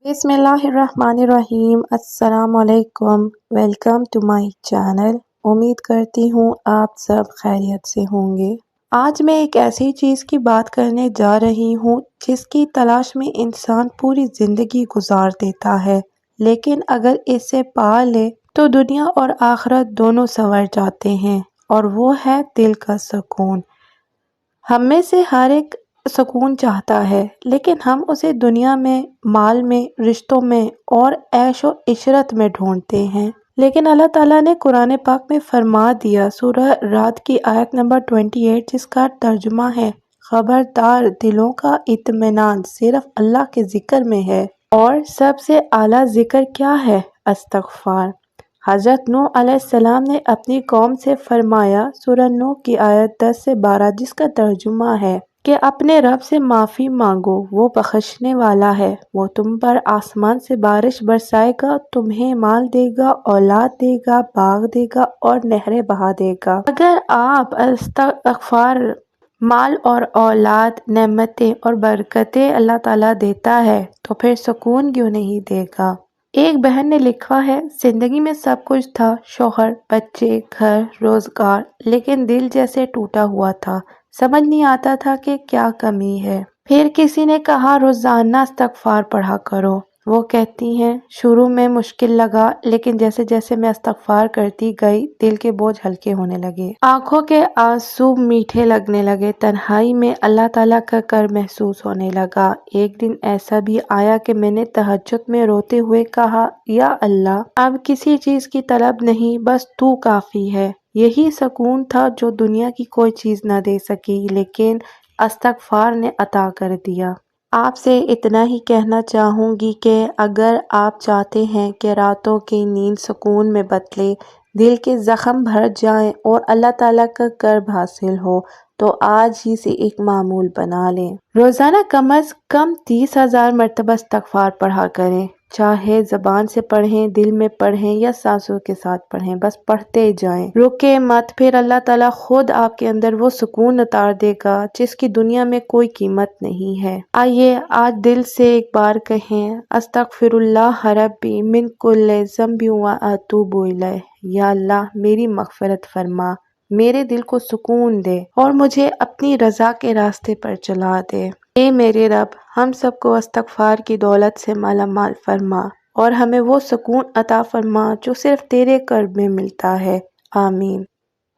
बिस्मिल्लाहिर्रहमानिर्रहीम। अस्सलाम वालेकुम। Welcome to my channel. उम्मीद करती हूँ आप सब खैरियत से होंगे। आज मैं एक ऐसी चीज़ की बात करने जा रही हूँ जिसकी तलाश में इंसान पूरी ज़िंदगी गुजार देता है, लेकिन अगर इसे पा ले तो दुनिया और आखिरत दोनों संवर जाते हैं, और वो है दिल का सुकून। हम में से हर एक सुकून चाहता है, लेकिन हम उसे दुनिया में, माल में, रिश्तों में और ऐश व इशरत में ढूंढते हैं। लेकिन अल्लाह ताला ने कुरान पाक में फरमा दिया, सूरह रात की आयत नंबर 28, जिसका तर्जुमा है, खबरदार दिलों का इत्मीनान सिर्फ अल्लाह के जिक्र में है। और सबसे आला जिक्र क्या है? इस्तग़फ़ार। हज़रत नूह अलैहिस्सलाम ने अपनी कौम से फरमाया, सूरह नूह की आयत 10 से 12, जिसका तर्जुमा है कि अपने रब से माफ़ी मांगो, वो बख्शने वाला है, वो तुम पर आसमान से बारिश बरसाएगा, तुम्हें माल देगा, औलाद देगा, बाग देगा और नहरें बहा देगा। अगर आप इस्तग़फ़ार, माल और औलाद, नेमतें और बरकतें अल्लाह ताला देता है तो फिर सुकून क्यों नहीं देगा। एक बहन ने लिखा है, जिंदगी में सब कुछ था, शौहर, बच्चे, घर, रोजगार, लेकिन दिल जैसे टूटा हुआ था। समझ नहीं आता था कि क्या कमी है। फिर किसी ने कहा, रोजाना इस्तग़फ़ार पढ़ा करो। वो कहती हैं, शुरू में मुश्किल लगा, लेकिन जैसे जैसे मैं इस्तग़फ़ार करती गई, दिल के बोझ हल्के होने लगे, आंखों के आंसू मीठे लगने लगे, तन्हाई में अल्लाह ताला का कर महसूस होने लगा। एक दिन ऐसा भी आया कि मैंने तहज्जुद में रोते हुए कहा, या अल्लाह, अब किसी चीज की तलब नहीं, बस तू काफी है। यही सुकून था जो दुनिया की कोई चीज न दे सकी, लेकिन इस्तग़फ़ार ने अता कर दिया। आपसे इतना ही कहना चाहूँगी कि अगर आप चाहते हैं कि रातों की नींद सुकून में बदले, दिल के ज़ख्म भर जाएं और अल्लाह ताला का कर्ब हासिल हो, तो आज ही से एक मामूल बना लें। रोज़ाना कम अज़ कम 30,000 मरतबा इस्तग़फ़ार पढ़ा करें। चाहे ज़बान से पढ़ें, दिल में पढ़ें या सांसों के साथ पढ़ें, बस पढ़ते जाएं, रुके मत। फिर अल्लाह ताला खुद आपके अंदर वो सुकून उतार देगा जिसकी दुनिया में कोई कीमत नहीं है। आइए आज दिल से एक बार कहें, अस्तग़फ़िरुल्लाह रब्बी मिन कुल्लि ज़ंबि व अतूबु इलैह। या अल्लाह, मेरी मग़फ़िरत फरमा, मेरे दिल को सुकून दे और मुझे अपनी रज़ा के रास्ते पर चला दे। ए मेरे रब, हम सबको इस्तग़फ़ार की दौलत से मालामाल फरमा और हमें वो सुकून अता फरमा जो सिर्फ तेरे कर्ब में मिलता है। आमीन।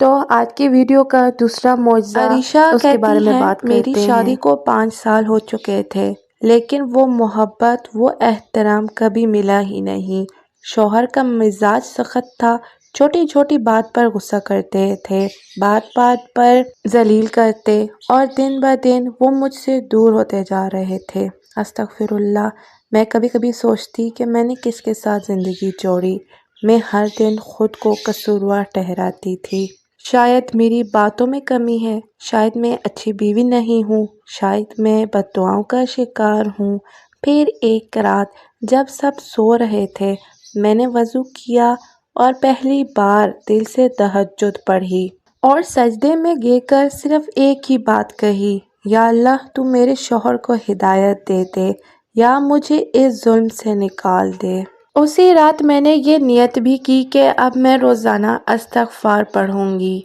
तो आज की वीडियो का दूसरा मौजज़ा, अरीशा उसके बारे में कहती बात करते हैं। मेरी शादी को 5 साल हो चुके थे, लेकिन वो मोहब्बत, वो एहतराम कभी मिला ही नहीं। शौहर का मिजाज सख्त था, छोटी छोटी बात पर गुस्सा करते थे, बात बात पर जलील करते, और दिन ब दिन वो मुझसे दूर होते जा रहे थे। अस्तग़फ़िरुल्लाह, मैं कभी कभी सोचती कि मैंने किसके साथ ज़िंदगी जोड़ी। मैं हर दिन खुद को कसूरवार ठहराती थी। शायद मेरी बातों में कमी है, शायद मैं अच्छी बीवी नहीं हूँ, शायद मैं बद्दुआओं का शिकार हूँ। फिर एक रात जब सब सो रहे थे, मैंने वज़ू किया और पहली बार दिल से तहज्जुद पढ़ी और सजदे में गिरकर सिर्फ एक ही बात कही, या अल्लाह, तू मेरे शौहर को हिदायत दे दे, या मुझे इस जुल्म से निकाल दे। उसी रात मैंने ये नियत भी की कि अब मैं रोज़ाना इस्तग़फ़ार पढ़ूंगी।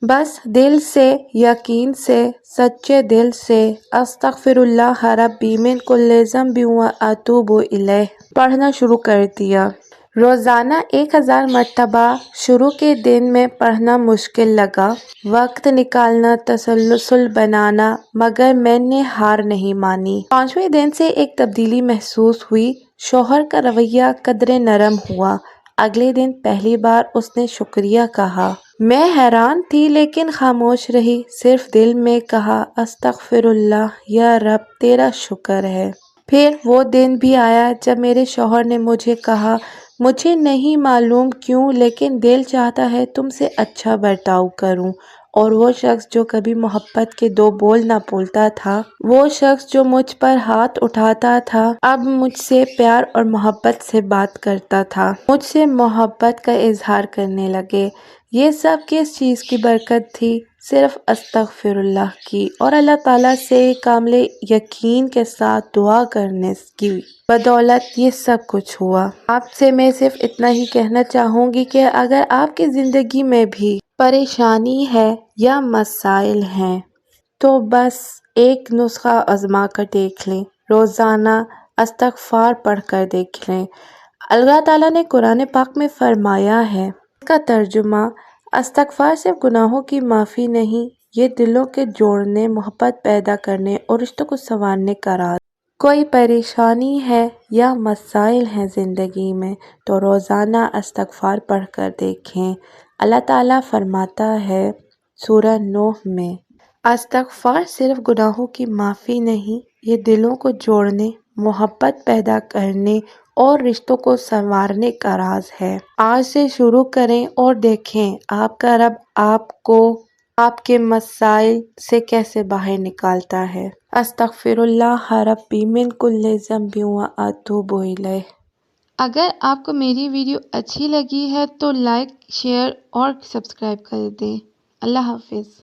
बस दिल से, यकीन से, सच्चे दिल से अस्तग़फ़िरुल्लाह रब्बी मिन कुल्लि ज़ंबि व अतूबु इलैह पढ़ना शुरू कर दिया। रोज़ाना 1000 मरतबा। शुरू के दिन में पढ़ना मुश्किल लगा, वक्त निकालना तसल्लुल बनाना, मगर मैंने हार नहीं मानी। 5वें दिन से एक तब्दीली महसूस हुई। शौहर का रवैया कदरे नरम हुआ। अगले दिन पहली बार उसने शुक्रिया कहा। मैं हैरान थी लेकिन खामोश रही, सिर्फ दिल में कहा, अस्तग़फ़िरुल्लाह, या रब, तेरा शुक्र है। फिर वो दिन भी आया जब मेरे शौहर ने मुझे कहा, मुझे नहीं मालूम क्यों, लेकिन दिल चाहता है तुमसे अच्छा बर्ताव करूं اور وہ شخص جو کبھی محبت کے دو بول نہ بولتا تھا، وہ شخص جو مجھ پر ہاتھ اٹھاتا تھا، اب مجھ سے پیار اور محبت سے بات کرتا تھا، مجھ سے محبت کا اظہار کرنے لگے۔ یہ سب کس چیز کی برکت تھی؟ صرف استغفر اللہ کی اور اللہ تعالیٰ سے کامل یقین کے ساتھ دعا کرنے کی بدولت یہ سب کچھ ہوا۔ آپ سے میں صرف اتنا ہی کہنا چاہوں گی کہ اگر آپ کی زندگی میں بھی پریشانی ہے یا مسائل ہیں تو بس ایک نسخہ آزما کر دیکھ لیں، روزانہ استغفار پڑھ کر دیکھ لیں۔ اللہ تعالیٰ نے قرآن پاک میں فرمایا ہے، اس کا ترجمہ، استغفار صرف گناہوں کی معافی نہیں، یہ دلوں کے جوڑنے، محبت پیدا کرنے اور رشتوں کو سنوارنے کا راز۔ کوئی پریشانی ہے یا مسائل ہیں زندگی میں تو روزانہ استغفار پڑھ کر دیکھیں۔ اللہ تعالیٰ فرماتا ہے سورہ نوح میں، استغفار صرف گناہوں کی معافی نہیں، یہ دلوں کو جوڑنے، محبت پیدا کرنے اور رشتوں کو سنوارنے کا راز ہے۔ آج سے شروع کریں اور دیکھیں آپ کا رب آپ کو آپ کے مسائل سے کیسے باہر نکالتا ہے۔ استغفر اللہ ربی من کل ذنب واتوب الیہ۔ اگر آپ کو میری ویڈیو اچھی لگی ہے تو لائک، شیئر اور سبسکرائب کر دیں۔ اللہ حافظ۔